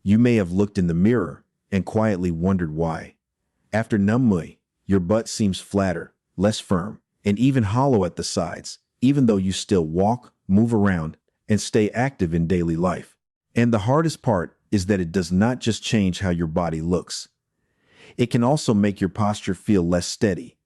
You may have looked in the mirror and quietly wondered why. After numbly, your butt seems flatter, less firm, and even hollow at the sides, even though you still walk, move around, and stay active in daily life. And the hardest part is that it does not just change how your body looks. It can also make your posture feel less steady,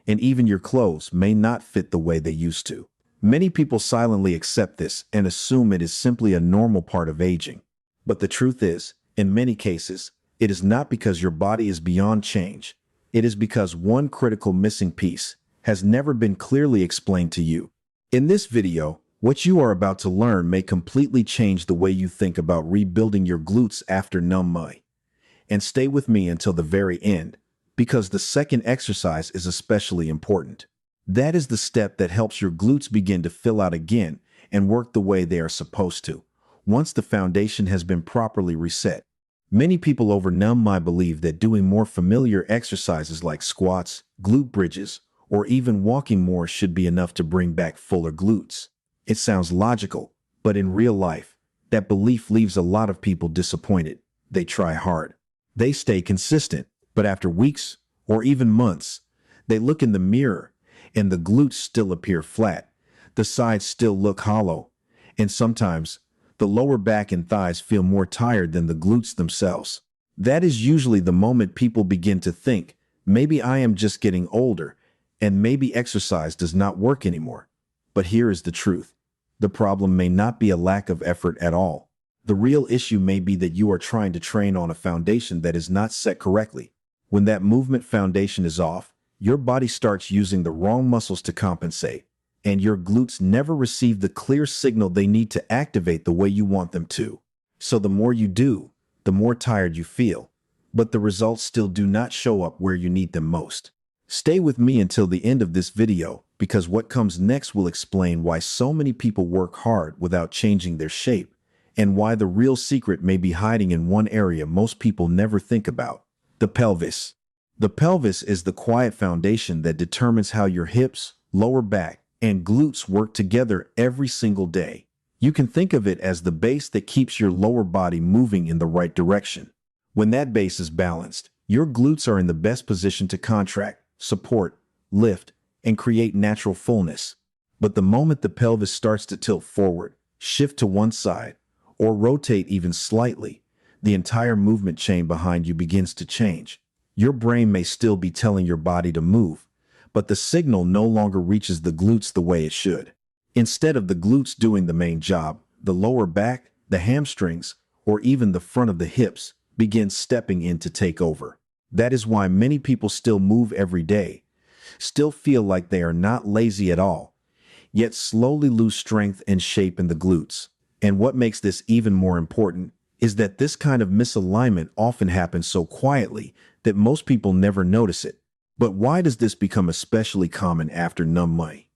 and even your clothes may not fit the way they used to. Many people silently accept this and assume it is simply a normal part of aging. But the truth is, in many cases, it is not because your body is beyond change. It is because one critical missing piece has never been clearly explained to you. In this video, what you are about to learn may completely change the way you think about rebuilding your glutes after numbly. And stay with me until the very end, because the second exercise is especially important. That is the step that helps your glutes begin to fill out again and work the way they are supposed to, once the foundation has been properly reset. Many people over numbly believe that doing more familiar exercises like squats, glute bridges, or even walking more should be enough to bring back fuller glutes. It sounds logical, but in real life, that belief leaves a lot of people disappointed. They try hard. They stay consistent, but after weeks or even months, they look in the mirror and the glutes still appear flat. The sides still look hollow, and sometimes the lower back and thighs feel more tired than the glutes themselves. That is usually the moment people begin to think, maybe I am just getting older, and maybe exercise does not work anymore. But here is the truth. The problem may not be a lack of effort at all. The real issue may be that you are trying to train on a foundation that is not set correctly. When that movement foundation is off, your body starts using the wrong muscles to compensate, and your glutes never receive the clear signal they need to activate the way you want them to. So the more you do, the more tired you feel, but the results still do not show up where you need them most. Stay with me until the end of this video, because what comes next will explain why so many people work hard without changing their shape, and why the real secret may be hiding in one area most people never think about: the pelvis. The pelvis is the quiet foundation that determines how your hips, lower back, and glutes work together every single day. You can think of it as the base that keeps your lower body moving in the right direction. When that base is balanced, your glutes are in the best position to contract, support, lift, and create natural fullness. But the moment the pelvis starts to tilt forward, shift to one side, or rotate even slightly, the entire movement chain behind you begins to change. Your brain may still be telling your body to move, but the signal no longer reaches the glutes the way it should. Instead of the glutes doing the main job, the lower back, the hamstrings, or even the front of the hips begin stepping in to take over. That is why many people still move every day, still feel like they are not lazy at all, yet slowly lose strength and shape in the glutes. And what makes this even more important is that this kind of misalignment often happens so quietly that most people never notice it. But why does this become especially common after numbly?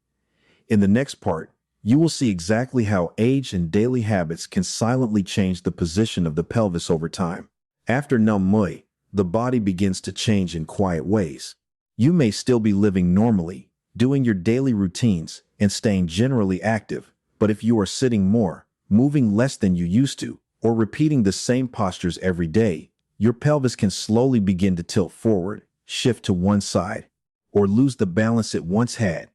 In the next part, you will see exactly how age and daily habits can silently change the position of the pelvis over time. After numbly, the body begins to change in quiet ways. You may still be living normally, doing your daily routines, and staying generally active, but if you are sitting more, moving less than you used to, or repeating the same postures every day, your pelvis can slowly begin to tilt forward, shift to one side, or lose the balance it once had.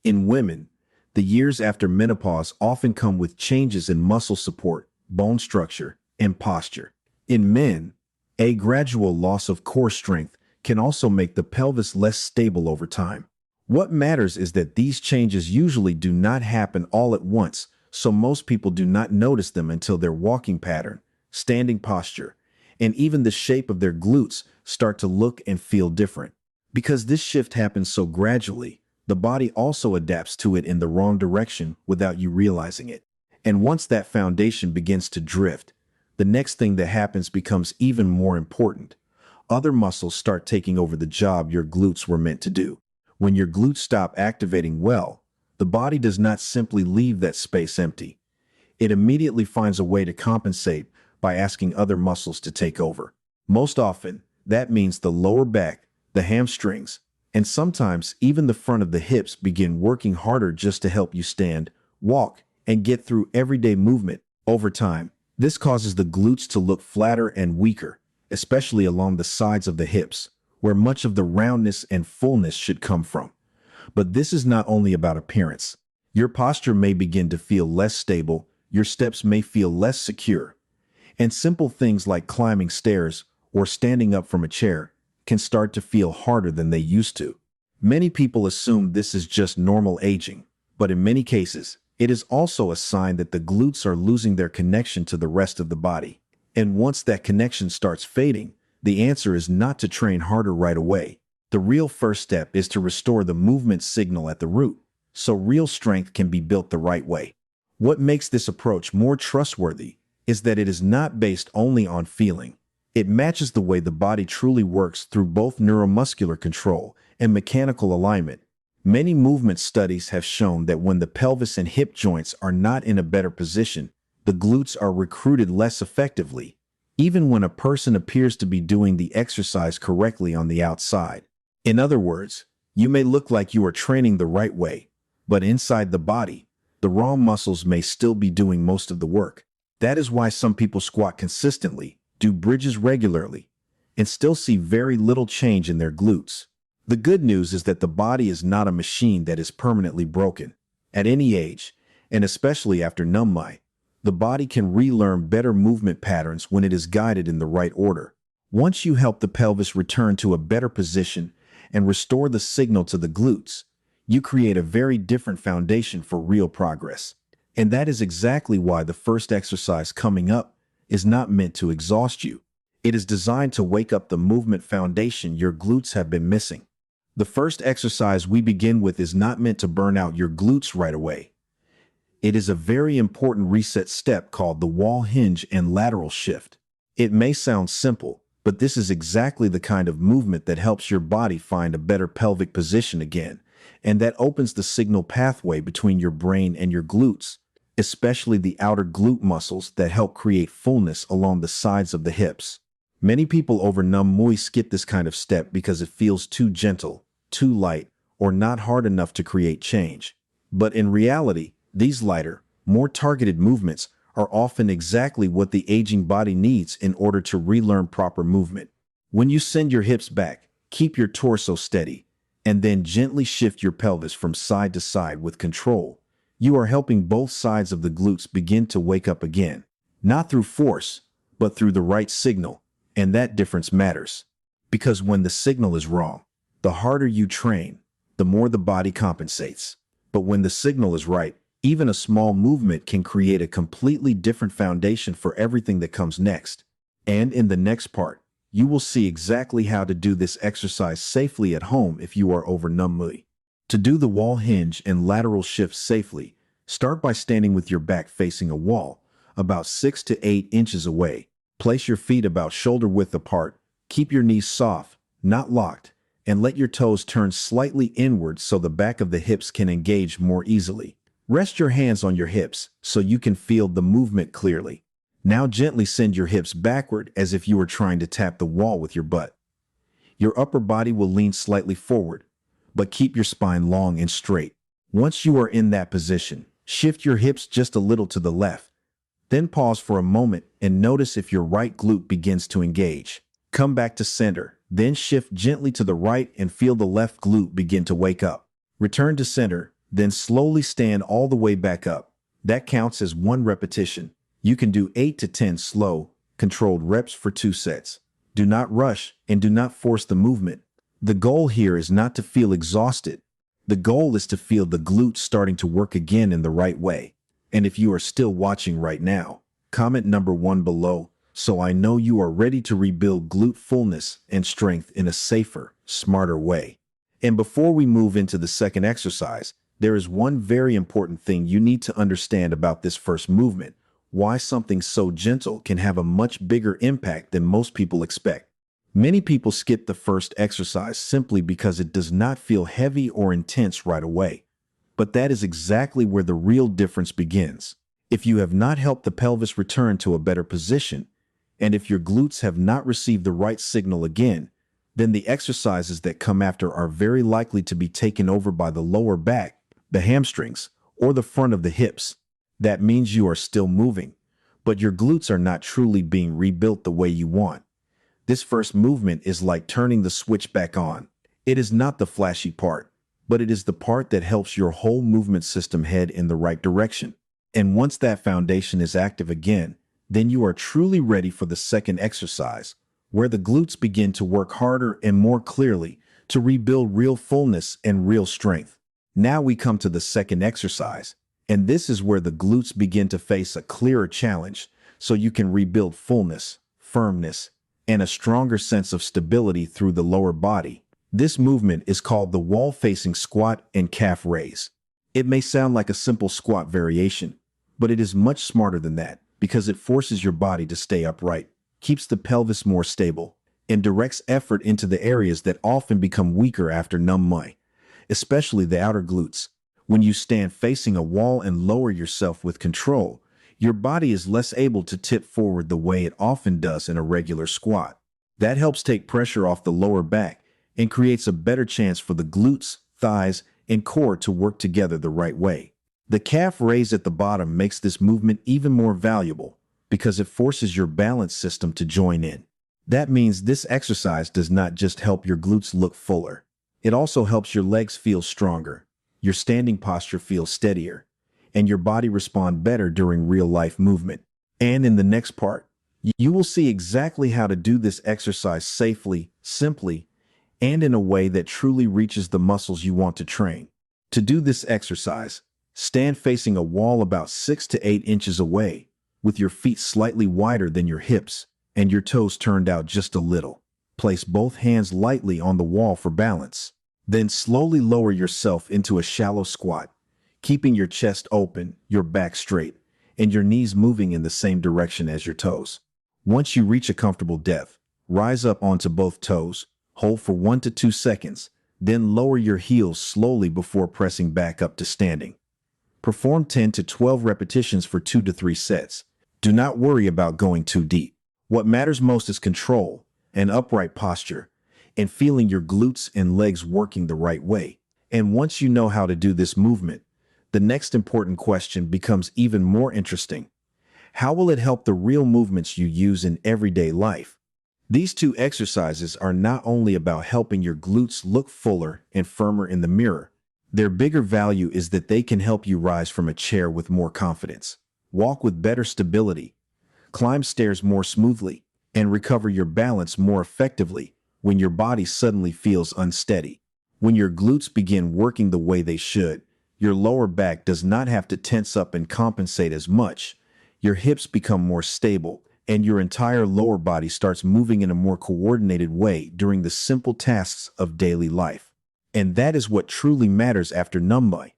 In women, the years after menopause often come with changes in muscle support, bone structure, and posture. In men, a gradual loss of core strength can also make the pelvis less stable over time. What matters is that these changes usually do not happen all at once, so most people do not notice them until their walking pattern, standing posture, and even the shape of their glutes start to look and feel different. Because this shift happens so gradually, the body also adapts to it in the wrong direction without you realizing it. And once that foundation begins to drift, the next thing that happens becomes even more important. Other muscles start taking over the job your glutes were meant to do. When your glutes stop activating well, the body does not simply leave that space empty. It immediately finds a way to compensate by asking other muscles to take over. Most often, that means the lower back, the hamstrings, and sometimes even the front of the hips begin working harder just to help you stand, walk, and get through everyday movement. Over time, This causes the glutes to look flatter and weaker, especially along the sides of the hips, where much of the roundness and fullness should come from. But this is not only about appearance. Your posture may begin to feel less stable, your steps may feel less secure, and simple things like climbing stairs or standing up from a chair can start to feel harder than they used to. Many people assume this is just normal aging, but in many cases, it is also a sign that the glutes are losing their connection to the rest of the body. And once that connection starts fading, the answer is not to train harder right away. The real first step is to restore the movement signal at the root, so real strength can be built the right way. What makes this approach more trustworthy is that it is not based only on feeling. It matches the way the body truly works through both neuromuscular control and mechanical alignment. Many movement studies have shown that when the pelvis and hip joints are not in a better position, the glutes are recruited less effectively, even when a person appears to be doing the exercise correctly on the outside. In other words, you may look like you are training the right way, but inside the body, the raw muscles may still be doing most of the work. That is why some people squat consistently, do bridges regularly, and still see very little change in their glutes. The good news is that the body is not a machine that is permanently broken. At any age, and especially after NumMy, the body can relearn better movement patterns when it is guided in the right order. Once you help the pelvis return to a better position and restore the signal to the glutes, you create a very different foundation for real progress. And that is exactly why the first exercise coming up is not meant to exhaust you. It is designed to wake up the movement foundation your glutes have been missing. The first exercise we begin with is not meant to burn out your glutes right away. It is a very important reset step called the wall hinge and lateral shift. It may sound simple, but this is exactly the kind of movement that helps your body find a better pelvic position again, and that opens the signal pathway between your brain and your glutes, especially the outer glute muscles that help create fullness along the sides of the hips. Many people over NumMy skip this kind of step because it feels too gentle, too light, or not hard enough to create change. But in reality, these lighter, more targeted movements are often exactly what the aging body needs in order to relearn proper movement. When you send your hips back, keep your torso steady, and then gently shift your pelvis from side to side with control. You are helping both sides of the glutes begin to wake up again, not through force, but through the right signal. And that difference matters. Because when the signal is wrong, the harder you train, the more the body compensates. But when the signal is right, even a small movement can create a completely different foundation for everything that comes next. And in the next part, you will see exactly how to do this exercise safely at home if you are over NumMy. To do the wall hinge and lateral shift safely, start by standing with your back facing a wall, about 6 to 8 inches away. Place your feet about shoulder width apart, keep your knees soft, not locked, and let your toes turn slightly inward so the back of the hips can engage more easily. Rest your hands on your hips so you can feel the movement clearly. Now gently send your hips backward as if you were trying to tap the wall with your butt. Your upper body will lean slightly forward, but keep your spine long and straight. Once you are in that position, shift your hips just a little to the left. Then pause for a moment and notice if your right glute begins to engage. Come back to center, then shift gently to the right and feel the left glute begin to wake up. Return to center, then slowly stand all the way back up. That counts as 1 repetition. You can do 8 to 10 slow, controlled reps for 2 sets. Do not rush and do not force the movement. The goal here is not to feel exhausted. The goal is to feel the glutes starting to work again in the right way. And if you are still watching right now, comment number 1 below so I know you are ready to rebuild glute fullness and strength in a safer, smarter way. And before we move into the second exercise, there is one very important thing you need to understand about this first movement, why something so gentle can have a much bigger impact than most people expect. Many people skip the first exercise simply because it does not feel heavy or intense right away. But that is exactly where the real difference begins. If you have not helped the pelvis return to a better position, and if your glutes have not received the right signal again, then the exercises that come after are very likely to be taken over by the lower back, the hamstrings, or the front of the hips. That means you are still moving, but your glutes are not truly being rebuilt the way you want. This first movement is like turning the switch back on. It is not the flashy part, but it is the part that helps your whole movement system head in the right direction. And once that foundation is active again, then you are truly ready for the second exercise, where the glutes begin to work harder and more clearly to rebuild real fullness and real strength. Now we come to the second exercise, and this is where the glutes begin to face a clearer challenge, so you can rebuild fullness, firmness, and a stronger sense of stability through the lower body. This movement is called the wall-facing squat and calf raise. It may sound like a simple squat variation, but it is much smarter than that because it forces your body to stay upright, keeps the pelvis more stable, and directs effort into the areas that often become weaker after numb Muay, especially the outer glutes. When you stand facing a wall and lower yourself with control, your body is less able to tip forward the way it often does in a regular squat. That helps take pressure off the lower back and creates a better chance for the glutes, thighs, and core to work together the right way. The calf raise at the bottom makes this movement even more valuable because it forces your balance system to join in. That means this exercise does not just help your glutes look fuller. It also helps your legs feel stronger, your standing posture feel steadier, and your body respond better during real-life movement. And in the next part, you will see exactly how to do this exercise safely, simply, and in a way that truly reaches the muscles you want to train. To do this exercise, stand facing a wall about 6 to 8 inches away, with your feet slightly wider than your hips and your toes turned out just a little. Place both hands lightly on the wall for balance. Then slowly lower yourself into a shallow squat, keeping your chest open, your back straight, and your knees moving in the same direction as your toes. Once you reach a comfortable depth, rise up onto both toes, hold for 1 to 2 seconds, then lower your heels slowly before pressing back up to standing. Perform 10 to 12 repetitions for 2 to 3 sets. Do not worry about going too deep. What matters most is control, an upright posture, and feeling your glutes and legs working the right way. And once you know how to do this movement, the next important question becomes even more interesting. How will it help the real movements you use in everyday life? These two exercises are not only about helping your glutes look fuller and firmer in the mirror. Their bigger value is that they can help you rise from a chair with more confidence, walk with better stability, climb stairs more smoothly, and recover your balance more effectively when your body suddenly feels unsteady. When your glutes begin working the way they should, your lower back does not have to tense up and compensate as much. Your hips become more stable, and your entire lower body starts moving in a more coordinated way during the simple tasks of daily life. And that is what truly matters after numb Muay.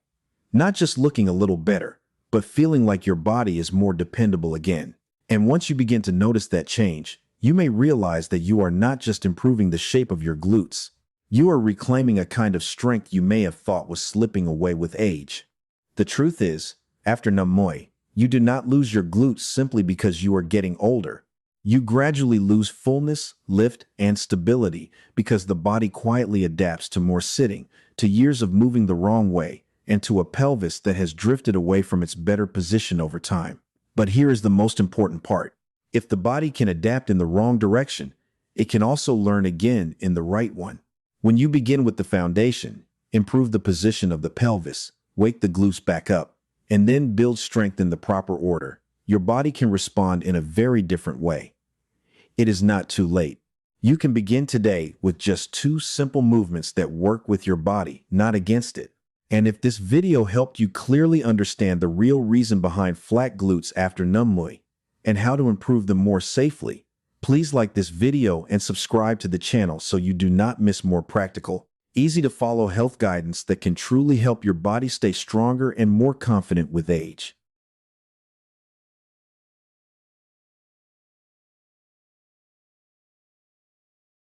Not just looking a little better, but feeling like your body is more dependable again. And once you begin to notice that change, you may realize that you are not just improving the shape of your glutes. You are reclaiming a kind of strength you may have thought was slipping away with age. The truth is, after numb Muay, you do not lose your glutes simply because you are getting older. You gradually lose fullness, lift, and stability because the body quietly adapts to more sitting, to years of moving the wrong way, and to a pelvis that has drifted away from its better position over time. But here is the most important part. If the body can adapt in the wrong direction, it can also learn again in the right one. When you begin with the foundation, improve the position of the pelvis, wake the glutes back up, and then build strength in the proper order, your body can respond in a very different way. It is not too late. You can begin today with just 2 simple movements that work with your body, not against it. And if this video helped you clearly understand the real reason behind flat glutes after numb Muay and how to improve them more safely, please like this video and subscribe to the channel so you do not miss more practical, easy-to-follow health guidance that can truly help your body stay stronger and more confident with age.